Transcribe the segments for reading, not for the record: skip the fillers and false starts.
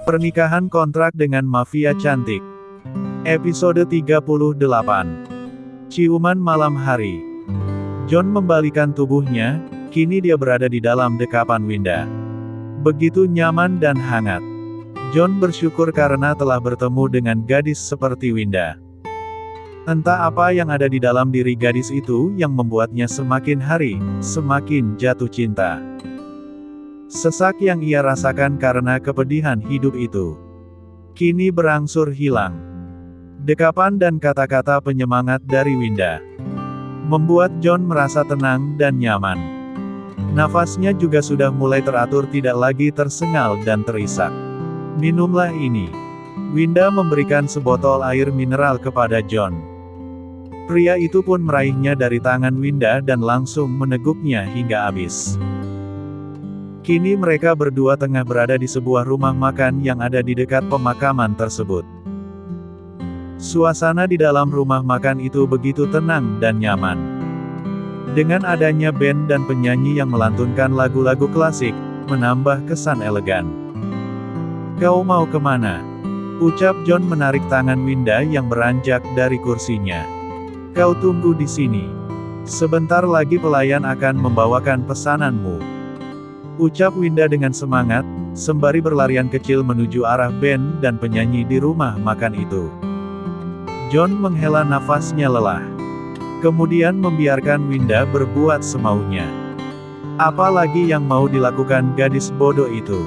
Pernikahan kontrak dengan mafia cantik. Episode 38. Ciuman malam hari. John membalikan tubuhnya, kini dia berada di dalam dekapan Winda. Begitu nyaman dan hangat. John bersyukur karena telah bertemu dengan gadis seperti Winda. Entah apa yang ada di dalam diri gadis itu yang membuatnya semakin hari, semakin jatuh cinta. Sesak yang ia rasakan karena kepedihan hidup itu kini berangsur hilang. Dekapan dan kata-kata penyemangat dari Winda membuat John merasa tenang dan nyaman. Nafasnya juga sudah mulai teratur, tidak lagi tersengal dan terisak. Minumlah ini. Winda memberikan sebotol air mineral kepada John. Pria itu pun meraihnya dari tangan Winda dan langsung meneguknya hingga habis. Kini mereka berdua tengah berada di sebuah rumah makan yang ada di dekat pemakaman tersebut. Suasana di dalam rumah makan itu begitu tenang dan nyaman. Dengan adanya band dan penyanyi yang melantunkan lagu-lagu klasik, menambah kesan elegan. "Kau mau kemana?" ucap John menarik tangan Winda yang beranjak dari kursinya. "Kau tunggu di sini. Sebentar lagi pelayan akan membawakan pesananmu," ucap Winda dengan semangat, sembari berlarian kecil menuju arah band dan penyanyi di rumah makan itu. John menghela nafasnya lelah. Kemudian membiarkan Winda berbuat semaunya. Apalagi yang mau dilakukan gadis bodoh itu.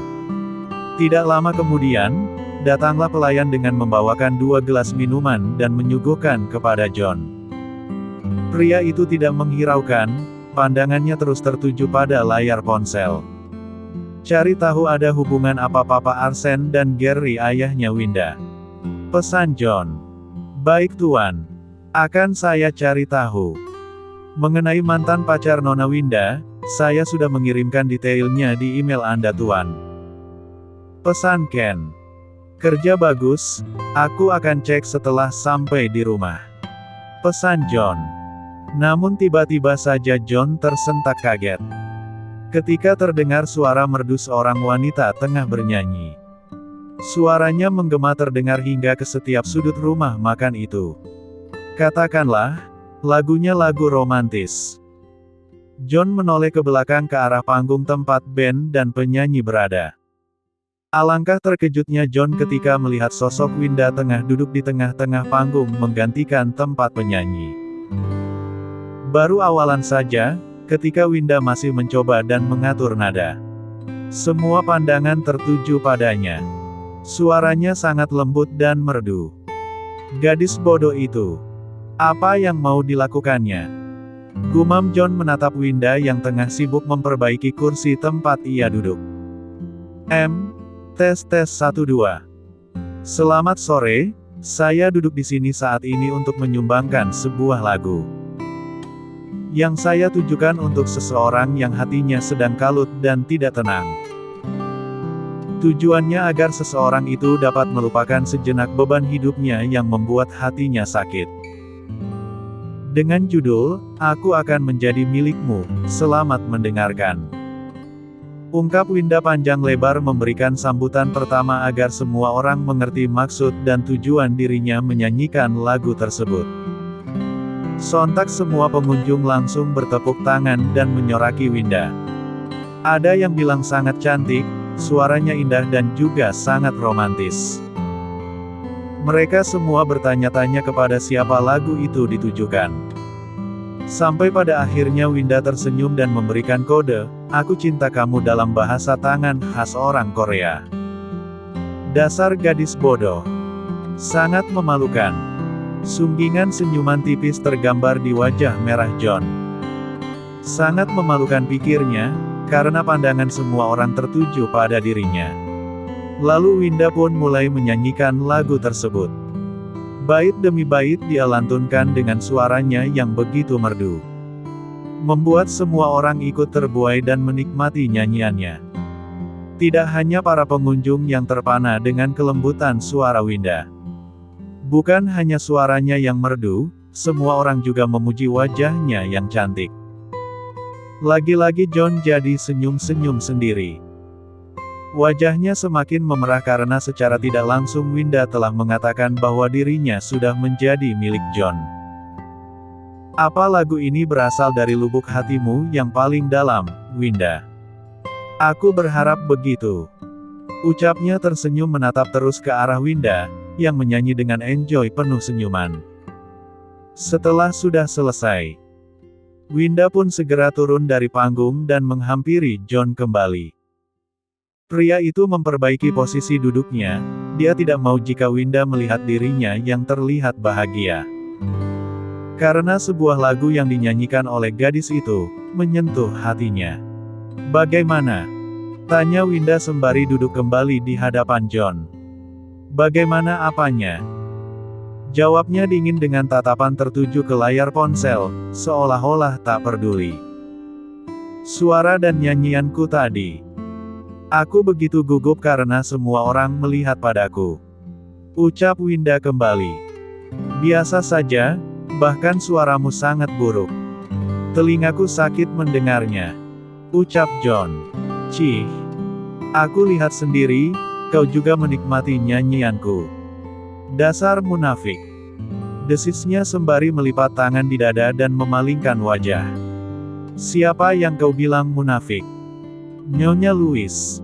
Tidak lama kemudian, datanglah pelayan dengan membawakan 2 gelas minuman dan menyuguhkan kepada John. Pria itu tidak menghiraukan, pandangannya terus tertuju pada layar ponsel. Cari tahu ada hubungan apa Papa Arsen dan Gary, ayahnya Winda, pesan John. "Baik Tuan. Akan saya cari tahu. Mengenai mantan pacar Nona Winda, saya sudah mengirimkan detailnya di email Anda Tuan," pesan Ken. "Kerja bagus, aku akan cek setelah sampai di rumah," pesan John. Namun tiba-tiba saja John tersentak kaget ketika terdengar suara merdu seorang wanita tengah bernyanyi. Suaranya menggema terdengar hingga ke setiap sudut rumah makan itu. Katakanlah, lagunya lagu romantis. John menoleh ke belakang ke arah panggung tempat band dan penyanyi berada. Alangkah terkejutnya John ketika melihat sosok Winda tengah duduk di tengah-tengah panggung menggantikan tempat penyanyi. Baru awalan saja, ketika Winda masih mencoba dan mengatur nada. Semua pandangan tertuju padanya. Suaranya sangat lembut dan merdu. Gadis bodoh itu. Apa yang mau dilakukannya? Gumam John menatap Winda yang tengah sibuk memperbaiki kursi tempat ia duduk. Tes 1 2. Selamat sore, saya duduk di sini saat ini untuk menyumbangkan sebuah lagu yang saya tujukan untuk seseorang yang hatinya sedang kalut dan tidak tenang. Tujuannya agar seseorang itu dapat melupakan sejenak beban hidupnya yang membuat hatinya sakit. Dengan judul, "Aku Akan Menjadi Milikmu, Selamat Mendengarkan," ungkap Winda panjang lebar memberikan sambutan pertama agar semua orang mengerti maksud dan tujuan dirinya menyanyikan lagu tersebut. Sontak semua pengunjung langsung bertepuk tangan dan menyoraki Winda. Ada yang bilang sangat cantik, suaranya indah dan juga sangat romantis. Mereka semua bertanya-tanya kepada siapa lagu itu ditujukan. Sampai pada akhirnya Winda tersenyum dan memberikan kode, "Aku cinta kamu" dalam bahasa tangan khas orang Korea. Dasar gadis bodoh. Sangat memalukan. Sunggingan senyuman tipis tergambar di wajah merah John. Sangat memalukan, pikirnya, karena pandangan semua orang tertuju pada dirinya. Lalu Winda pun mulai menyanyikan lagu tersebut. Bait demi bait dia lantunkan dengan suaranya yang begitu merdu. Membuat semua orang ikut terbuai dan menikmati nyanyiannya. Tidak hanya para pengunjung yang terpana dengan kelembutan suara Winda. Bukan hanya suaranya yang merdu, semua orang juga memuji wajahnya yang cantik. Lagi-lagi John jadi senyum-senyum sendiri. Wajahnya semakin memerah karena secara tidak langsung Winda telah mengatakan bahwa dirinya sudah menjadi milik John. Apa lagu ini berasal dari lubuk hatimu yang paling dalam, Winda? Aku berharap begitu. Ucapnya tersenyum menatap terus ke arah Winda, yang menyanyi dengan enjoy penuh senyuman. Setelah sudah selesai, Winda pun segera turun dari panggung dan menghampiri John kembali. Pria itu memperbaiki posisi duduknya, dia tidak mau jika Winda melihat dirinya yang terlihat bahagia. Karena sebuah lagu yang dinyanyikan oleh gadis itu, menyentuh hatinya. Bagaimana? Tanya Winda sembari duduk kembali di hadapan John. Bagaimana apanya? Jawabnya dingin dengan tatapan tertuju ke layar ponsel, seolah-olah tak peduli. Suara dan nyanyianku tadi. Aku begitu gugup karena semua orang melihat padaku. Ucap Winda kembali. Biasa saja, bahkan suaramu sangat buruk. Telingaku sakit mendengarnya. Ucap John. Cih. Aku lihat sendiri, kau juga menikmati nyanyianku. Dasar munafik. Desisnya sembari melipat tangan di dada dan memalingkan wajah. Siapa yang kau bilang munafik? Nyonya Louis.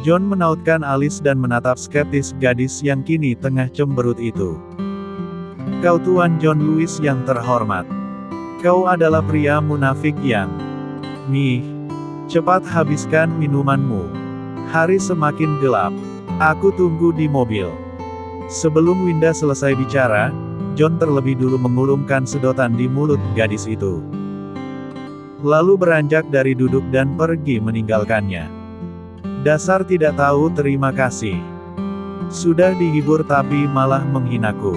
John menautkan alis dan menatap skeptis gadis yang kini tengah cemberut itu. Kau Tuan John Louis yang terhormat. Kau adalah pria munafik yang... Nih. Cepat habiskan minumanmu. Hari semakin gelap. Aku tunggu di mobil. Sebelum Winda selesai bicara, John terlebih dulu mengulumkan sedotan di mulut gadis itu. Lalu beranjak dari duduk dan pergi meninggalkannya. Dasar tidak tahu terima kasih. Sudah dihibur tapi malah menghinaku.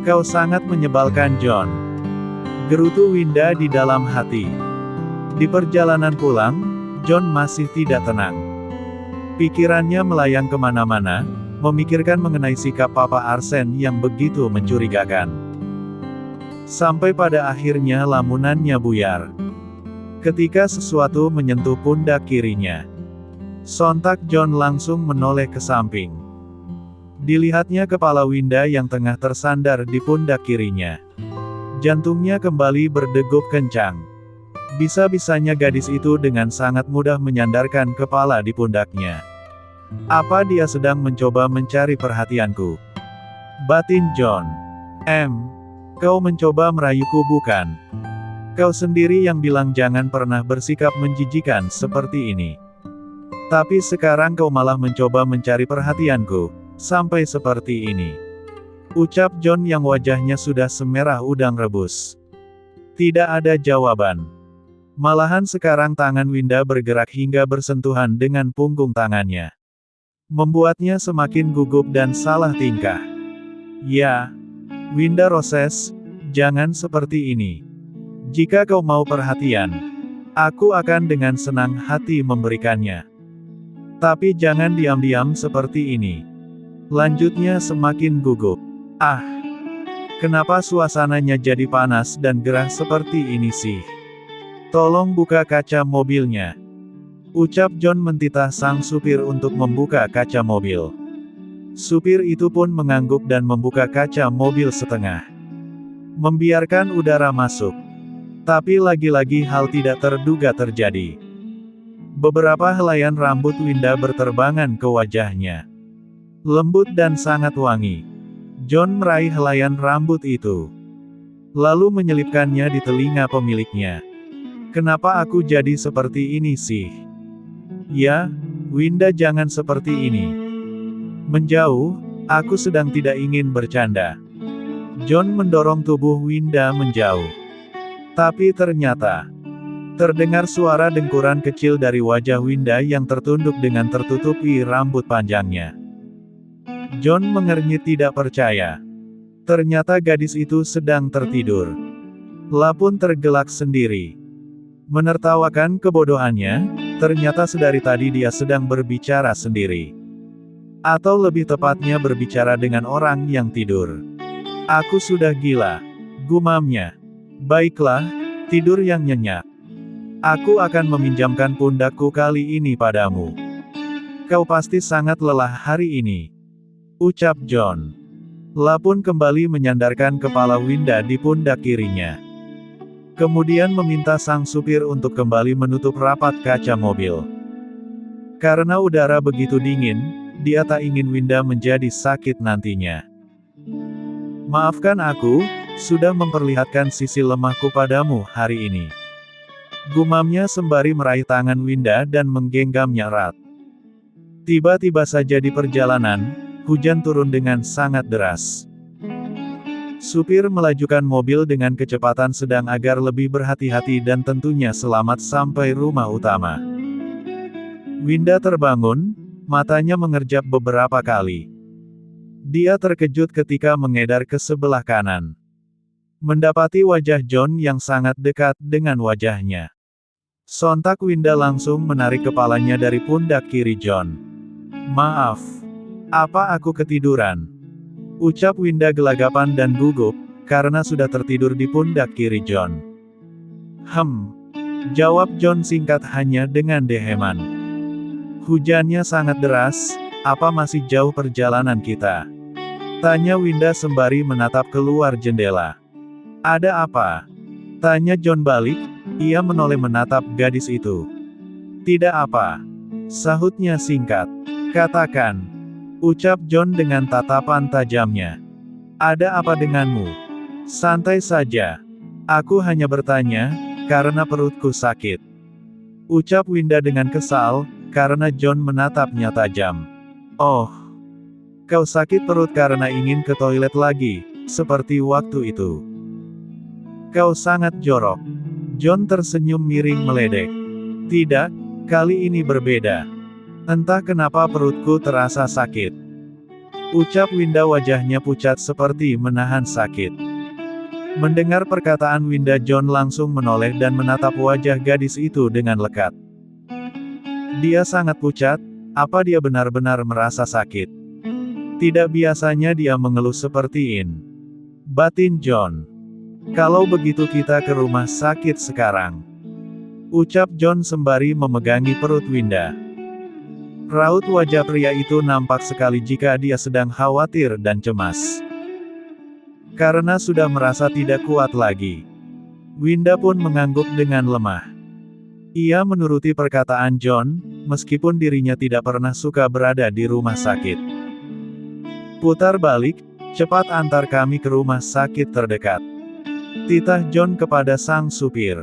Kau sangat menyebalkan John. Gerutu Winda di dalam hati. Di perjalanan pulang, John masih tidak tenang. Pikirannya melayang kemana-mana, memikirkan mengenai sikap Papa Arsen yang begitu mencurigakan. Sampai pada akhirnya lamunannya buyar. Ketika sesuatu menyentuh pundak kirinya. Sontak John langsung menoleh ke samping. Dilihatnya kepala Winda yang tengah tersandar di pundak kirinya. Jantungnya kembali berdegup kencang. Bisa-bisanya gadis itu dengan sangat mudah menyandarkan kepala di pundaknya. Apa dia sedang mencoba mencari perhatianku? Batin John. Kau mencoba merayuku bukan? Kau sendiri yang bilang jangan pernah bersikap menjijikan seperti ini. Tapi sekarang kau malah mencoba mencari perhatianku, sampai seperti ini. Ucap John yang wajahnya sudah semerah udang rebus. Tidak ada jawaban. Malahan sekarang tangan Winda bergerak hingga bersentuhan dengan punggung tangannya. Membuatnya semakin gugup dan salah tingkah. Ya, Winda Roses, jangan seperti ini. Jika kau mau perhatian, aku akan dengan senang hati memberikannya. Tapi jangan diam-diam seperti ini. Lanjutnya semakin gugup. Kenapa suasananya jadi panas dan gerah seperti ini sih? Tolong buka kaca mobilnya. Ucap John mentitah sang supir untuk membuka kaca mobil. Supir itu pun mengangguk dan membuka kaca mobil setengah. Membiarkan udara masuk. Tapi lagi-lagi hal tidak terduga terjadi. Beberapa helaian rambut Winda berterbangan ke wajahnya. Lembut dan sangat wangi. John meraih helaian rambut itu. Lalu menyelipkannya di telinga pemiliknya. Kenapa aku jadi seperti ini sih? Ya, Winda jangan seperti ini. Menjauh, aku sedang tidak ingin bercanda. John mendorong tubuh Winda menjauh. Tapi ternyata, terdengar suara dengkuran kecil dari wajah Winda yang tertunduk dengan tertutupi rambut panjangnya. John mengernyit tidak percaya. Ternyata gadis itu sedang tertidur. La pun tergelak sendiri. Menertawakan kebodohannya, ternyata sedari tadi dia sedang berbicara sendiri. Atau lebih tepatnya berbicara dengan orang yang tidur. Aku sudah gila. Gumamnya. Baiklah, tidur yang nyenyak. Aku akan meminjamkan pundakku kali ini padamu. Kau pasti sangat lelah hari ini, ucap John. La pun kembali menyandarkan kepala Winda di pundak kirinya. Kemudian meminta sang supir untuk kembali menutup rapat kaca mobil. Karena udara begitu dingin, dia tak ingin Winda menjadi sakit nantinya. Maafkan aku, sudah memperlihatkan sisi lemahku padamu hari ini. Gumamnya sembari meraih tangan Winda dan menggenggamnya erat. Tiba-tiba saja di perjalanan, hujan turun dengan sangat deras. Supir melajukan mobil dengan kecepatan sedang agar lebih berhati-hati dan tentunya selamat sampai rumah utama. Winda terbangun, matanya mengerjap beberapa kali. Dia terkejut ketika mengedar ke sebelah kanan. Mendapati wajah John yang sangat dekat dengan wajahnya. Sontak Winda langsung menarik kepalanya dari pundak kiri John. Maaf. Apa aku ketiduran? Ucap Winda gelagapan dan gugup, karena sudah tertidur di pundak kiri John. Jawab John singkat hanya dengan deheman. Hujannya sangat deras, apa masih jauh perjalanan kita? Tanya Winda sembari menatap keluar jendela. Ada apa? Tanya John balik, ia menoleh menatap gadis itu. Tidak apa. Sahutnya singkat. Katakan. Ucap John dengan tatapan tajamnya. Ada apa denganmu? Santai saja. Aku hanya bertanya, karena perutku sakit. Ucap Winda dengan kesal, karena John menatapnya tajam. Oh. Kau sakit perut karena ingin ke toilet lagi, seperti waktu itu. Kau sangat jorok. John tersenyum miring meledek. Tidak, kali ini berbeda. Entah kenapa perutku terasa sakit. Ucap Winda wajahnya pucat seperti menahan sakit. Mendengar perkataan Winda John langsung menoleh dan menatap wajah gadis itu dengan lekat. Dia sangat pucat, apa dia benar-benar merasa sakit? Tidak biasanya dia mengeluh seperti ini. Batin John. Kalau begitu kita ke rumah sakit sekarang. Ucap John sembari memegangi perut Winda. Raut wajah pria itu nampak sekali jika dia sedang khawatir dan cemas. Karena sudah merasa tidak kuat lagi. Winda pun mengangguk dengan lemah. Ia menuruti perkataan John, meskipun dirinya tidak pernah suka berada di rumah sakit. Putar balik, cepat antar kami ke rumah sakit terdekat. Titah John kepada sang supir.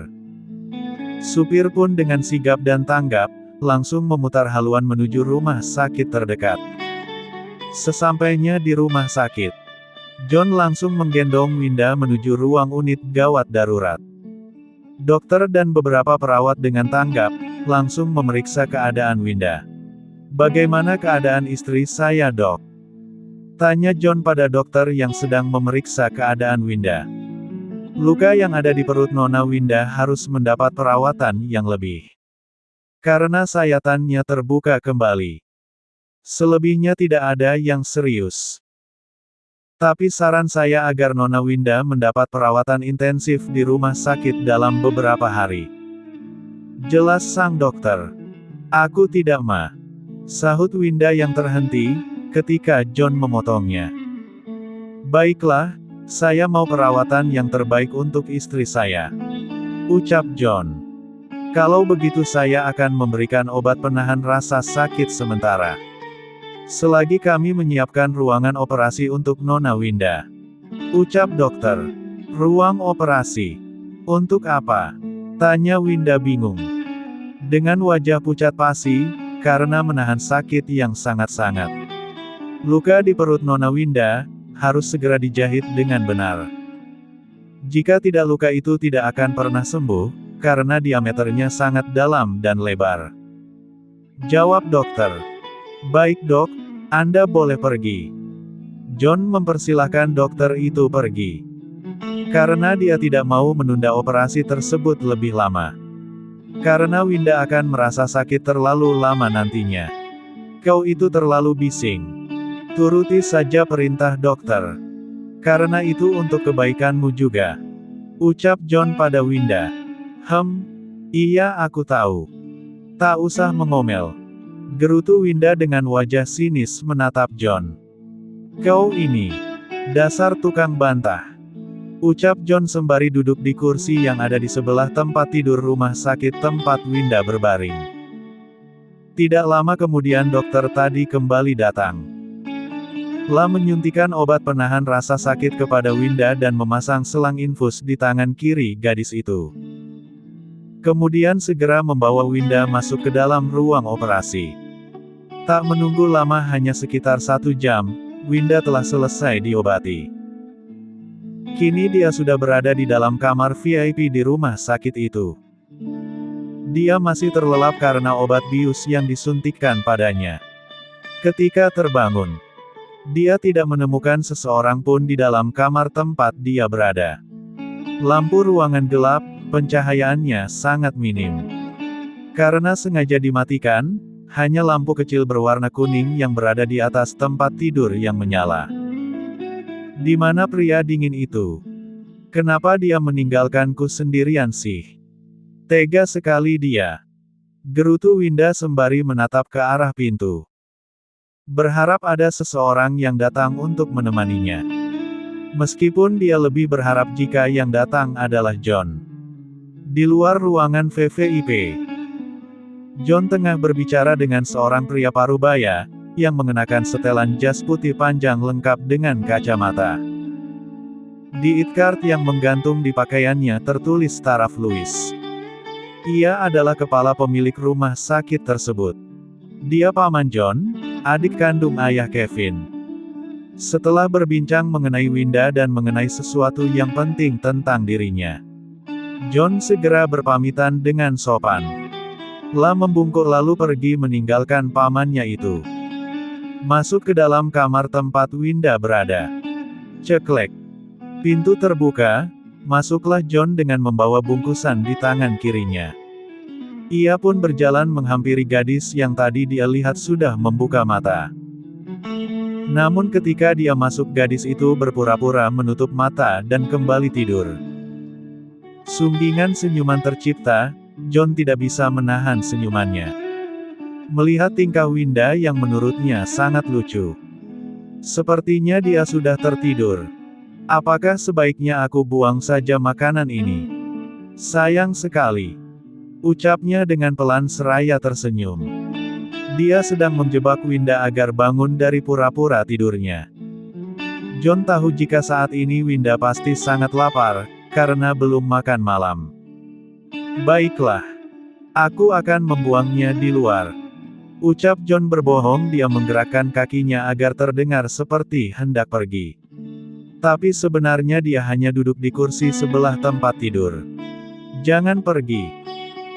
Supir pun dengan sigap dan tanggap, langsung memutar haluan menuju rumah sakit terdekat. Sesampainya di rumah sakit, John langsung menggendong Winda menuju ruang unit gawat darurat. Dokter dan beberapa perawat dengan tanggap, langsung memeriksa keadaan Winda. Bagaimana keadaan istri saya, Dok? Tanya John pada dokter yang sedang memeriksa keadaan Winda. Luka yang ada di perut Nona Winda harus mendapat perawatan yang lebih. Karena sayatannya terbuka kembali. Selebihnya tidak ada yang serius. Tapi saran saya agar Nona Winda mendapat perawatan intensif di rumah sakit dalam beberapa hari. Jelas sang dokter. Aku tidak sahut Winda yang terhenti, ketika John memotongnya. Baiklah, saya mau perawatan yang terbaik untuk istri saya. Ucap John. Kalau begitu saya akan memberikan obat penahan rasa sakit sementara. Selagi kami menyiapkan ruangan operasi untuk Nona Winda. Ucap dokter. Ruang operasi. Untuk apa? Tanya Winda bingung. Dengan wajah pucat pasi, karena menahan sakit yang sangat-sangat. Luka di perut Nona Winda, harus segera dijahit dengan benar. Jika tidak luka itu tidak akan pernah sembuh, karena diameternya sangat dalam dan lebar. Jawab dokter. Baik dok, Anda boleh pergi. John mempersilahkan dokter itu pergi. Karena dia tidak mau menunda operasi tersebut lebih lama. Karena Winda akan merasa sakit terlalu lama nantinya. Kau itu terlalu bising. Turuti saja perintah dokter. Karena itu untuk kebaikanmu juga. Ucap John pada Winda. Iya aku tahu. Tak usah mengomel. Gerutu Winda dengan wajah sinis menatap John. Kau ini, dasar tukang bantah. Ucap John sembari duduk di kursi yang ada di sebelah tempat tidur rumah sakit tempat Winda berbaring. Tidak lama kemudian dokter tadi kembali datang. La menyuntikkan obat penahan rasa sakit kepada Winda dan memasang selang infus di tangan kiri gadis itu. Kemudian segera membawa Winda masuk ke dalam ruang operasi. Tak menunggu lama, hanya sekitar 1 jam, Winda telah selesai diobati. Kini dia sudah berada di dalam kamar VIP di rumah sakit itu. Dia masih terlelap karena obat bius yang disuntikkan padanya. Ketika terbangun, dia tidak menemukan seseorang pun di dalam kamar tempat dia berada. Lampu ruangan gelap, pencahayaannya sangat minim. Karena sengaja dimatikan, hanya lampu kecil berwarna kuning yang berada di atas tempat tidur yang menyala. Di mana pria dingin itu? Kenapa dia meninggalkanku sendirian sih? Tega sekali dia. Gerutu Winda sembari menatap ke arah pintu. Berharap ada seseorang yang datang untuk menemaninya. Meskipun dia lebih berharap jika yang datang adalah John. Di luar ruangan VVIP, John tengah berbicara dengan seorang pria parubaya, yang mengenakan setelan jas putih panjang lengkap dengan kacamata. Di card yang menggantung di pakaiannya tertulis taraf Louis. Ia adalah kepala pemilik rumah sakit tersebut. Dia paman John, adik kandung ayah Kevin. Setelah berbincang mengenai Winda dan mengenai sesuatu yang penting tentang dirinya, John segera berpamitan dengan sopan. La membungkuk lalu pergi meninggalkan pamannya itu. Masuk ke dalam kamar tempat Winda berada. Ceklek. Pintu terbuka, masuklah John dengan membawa bungkusan di tangan kirinya. Ia pun berjalan menghampiri gadis yang tadi dia lihat sudah membuka mata. Namun ketika dia masuk, gadis itu berpura-pura menutup mata dan kembali tidur. Sunggingan senyuman tercipta, John tidak bisa menahan senyumannya. Melihat tingkah Winda yang menurutnya sangat lucu. Sepertinya dia sudah tertidur. Apakah sebaiknya aku buang saja makanan ini? Sayang sekali. Ucapnya dengan pelan seraya tersenyum. Dia sedang menjebak Winda agar bangun dari pura-pura tidurnya. John tahu jika saat ini Winda pasti sangat lapar, karena belum makan malam. Baiklah. Aku akan membuangnya di luar. Ucap John berbohong, dia menggerakkan kakinya agar terdengar seperti hendak pergi. Tapi sebenarnya dia hanya duduk di kursi sebelah tempat tidur. Jangan pergi.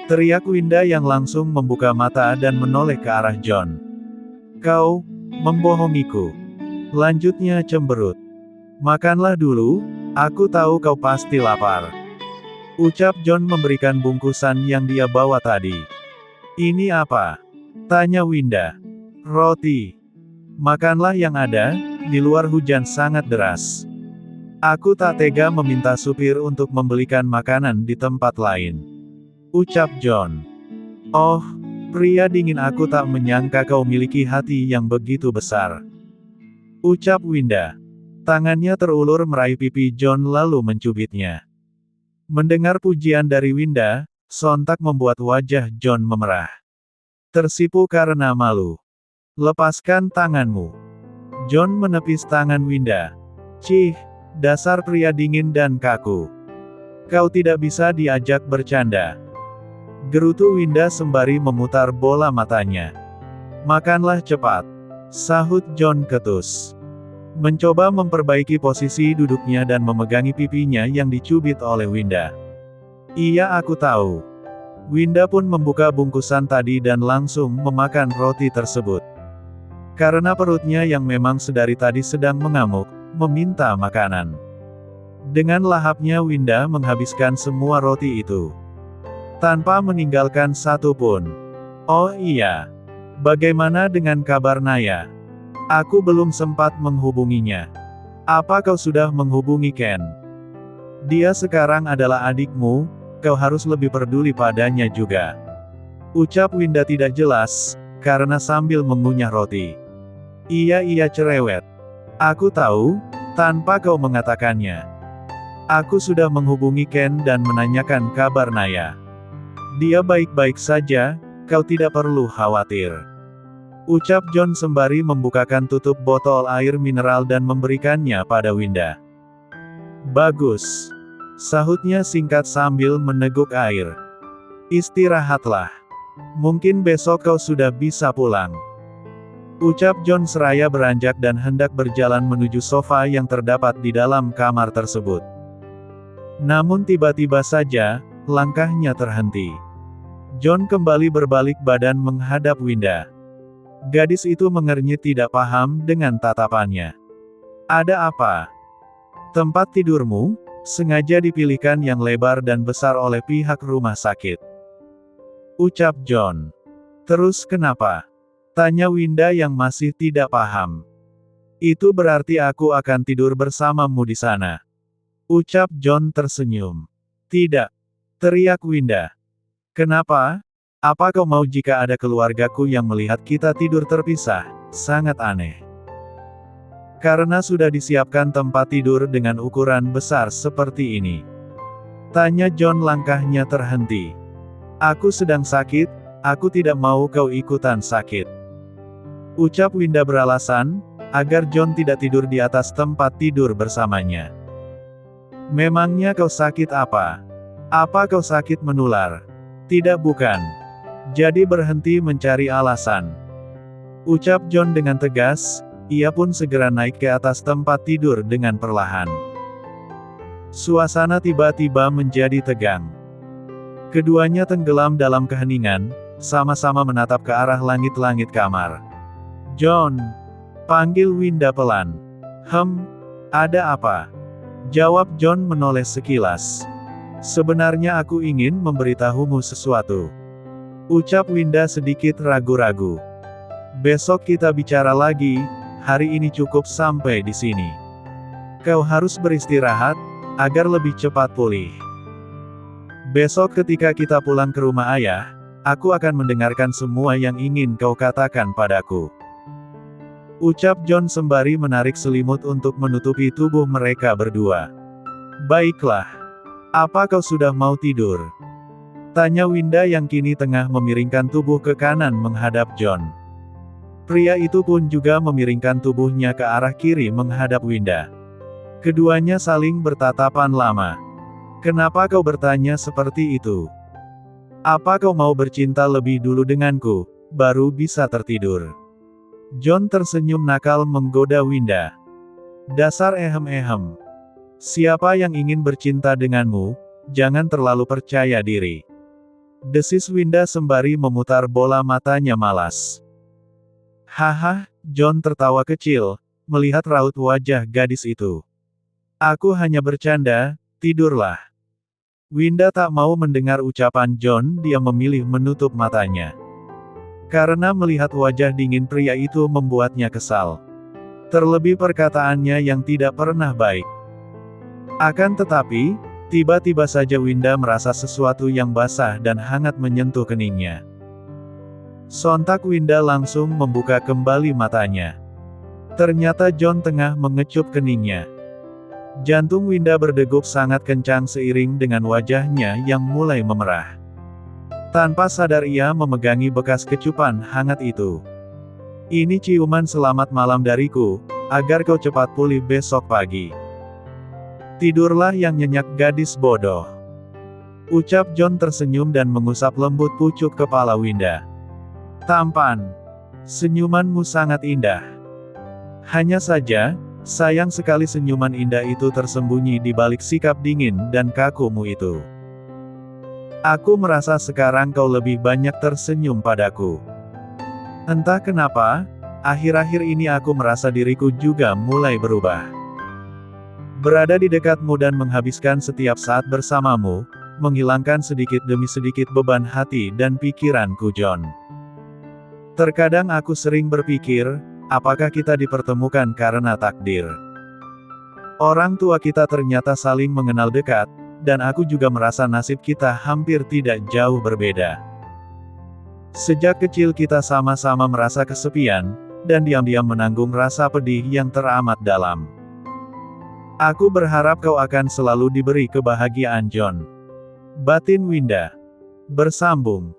Teriak Winda yang langsung membuka mata dan menoleh ke arah John. Kau membohongiku. Lanjutnya cemberut. Makanlah dulu, aku tahu kau pasti lapar. Ucap John memberikan bungkusan yang dia bawa tadi. Ini apa? Tanya Winda. Roti. Makanlah yang ada, di luar hujan sangat deras. Aku tak tega meminta supir untuk membelikan makanan di tempat lain. Ucap John. Oh, pria dingin, aku tak menyangka kau miliki hati yang begitu besar. Ucap Winda. Tangannya terulur meraih pipi John lalu mencubitnya. Mendengar pujian dari Winda, sontak membuat wajah John memerah. Tersipu karena malu. Lepaskan tanganmu. John menepis tangan Winda. Cih, dasar pria dingin dan kaku. Kau tidak bisa diajak bercanda. Gerutu Winda sembari memutar bola matanya. Makanlah cepat. Sahut John ketus. Mencoba memperbaiki posisi duduknya dan memegangi pipinya yang dicubit oleh Winda. Iya, aku tahu. Winda pun membuka bungkusan tadi dan langsung memakan roti tersebut. Karena perutnya yang memang sedari tadi sedang mengamuk, meminta makanan. Dengan lahapnya Winda menghabiskan semua roti itu. Tanpa meninggalkan satu pun. Oh iya. Bagaimana dengan kabar Naya? Aku belum sempat menghubunginya. Apa kau sudah menghubungi Ken? Dia sekarang adalah adikmu, kau harus lebih peduli padanya juga. Ucap Winda tidak jelas, karena sambil mengunyah roti. Iya cerewet. Aku tahu, tanpa kau mengatakannya. Aku sudah menghubungi Ken dan menanyakan kabar Naya. Dia baik-baik saja, kau tidak perlu khawatir. Ucap John sembari membukakan tutup botol air mineral dan memberikannya pada Winda. Bagus. Sahutnya singkat sambil meneguk air. Istirahatlah. Mungkin besok kau sudah bisa pulang. Ucap John seraya beranjak dan hendak berjalan menuju sofa yang terdapat di dalam kamar tersebut. Namun tiba-tiba saja, langkahnya terhenti. John kembali berbalik badan menghadap Winda. Gadis itu mengernyit tidak paham dengan tatapannya. Ada apa? Tempat tidurmu, sengaja dipilihkan yang lebar dan besar oleh pihak rumah sakit. Ucap John. Terus kenapa? Tanya Winda yang masih tidak paham. Itu berarti aku akan tidur bersamamu di sana. Ucap John tersenyum. Tidak. Teriak Winda. Kenapa? Apa kau mau jika ada keluargaku yang melihat kita tidur terpisah? Sangat aneh. Karena sudah disiapkan tempat tidur dengan ukuran besar seperti ini. Tanya John langkahnya terhenti. Aku sedang sakit, aku tidak mau kau ikutan sakit. Ucap Winda beralasan, agar John tidak tidur di atas tempat tidur bersamanya. Memangnya kau sakit apa? Apa kau sakit menular? Tidak bukan. Jadi berhenti mencari alasan. Ucap John dengan tegas, ia pun segera naik ke atas tempat tidur dengan perlahan. Suasana tiba-tiba menjadi tegang. Keduanya tenggelam dalam keheningan, sama-sama menatap ke arah langit-langit kamar. John, panggil Winda pelan. Ada apa? Jawab John menoleh sekilas. Sebenarnya aku ingin memberitahumu sesuatu. Ucap Winda sedikit ragu-ragu. Besok kita bicara lagi, hari ini cukup sampai di sini. Kau harus beristirahat, agar lebih cepat pulih. Besok ketika kita pulang ke rumah ayah, aku akan mendengarkan semua yang ingin kau katakan padaku. Ucap John sembari menarik selimut untuk menutupi tubuh mereka berdua. Baiklah. Apa kau sudah mau tidur? Tanya Winda yang kini tengah memiringkan tubuh ke kanan menghadap John. Pria itu pun juga memiringkan tubuhnya ke arah kiri menghadap Winda. Keduanya saling bertatapan lama. Kenapa kau bertanya seperti itu? Apa kau mau bercinta lebih dulu denganku, baru bisa tertidur? John tersenyum nakal menggoda Winda. Dasar ehem-ehem. Siapa yang ingin bercinta denganmu, jangan terlalu percaya diri. Desis Winda sembari memutar bola matanya malas. Haha, John tertawa kecil, melihat raut wajah gadis itu. Aku hanya bercanda, tidurlah. Winda tak mau mendengar ucapan John, dia memilih menutup matanya. Karena melihat wajah dingin pria itu membuatnya kesal. Terlebih perkataannya yang tidak pernah baik. Akan tetapi, tiba-tiba saja Winda merasa sesuatu yang basah dan hangat menyentuh keningnya. Sontak Winda langsung membuka kembali matanya. Ternyata John tengah mengecup keningnya. Jantung Winda berdegup sangat kencang seiring dengan wajahnya yang mulai memerah. Tanpa sadar ia memegangi bekas kecupan hangat itu. Ini ciuman selamat malam dariku, agar kau cepat pulih besok pagi. Tidurlah yang nyenyak gadis bodoh. Ucap John tersenyum dan mengusap lembut pucuk kepala Winda. Tampan. Senyumanmu sangat indah. Hanya saja, sayang sekali senyuman indah itu tersembunyi di balik sikap dingin dan kakumu itu. Aku merasa sekarang kau lebih banyak tersenyum padaku. Entah kenapa, akhir-akhir ini aku merasa diriku juga mulai berubah. Berada di dekatmu dan menghabiskan setiap saat bersamamu, menghilangkan sedikit demi sedikit beban hati dan pikiranku John. Terkadang aku sering berpikir, apakah kita dipertemukan karena takdir? Orang tua kita ternyata saling mengenal dekat, dan aku juga merasa nasib kita hampir tidak jauh berbeda. Sejak kecil kita sama-sama merasa kesepian, dan diam-diam menanggung rasa pedih yang teramat dalam. Aku berharap kau akan selalu diberi kebahagiaan John. Batin Winda. Bersambung.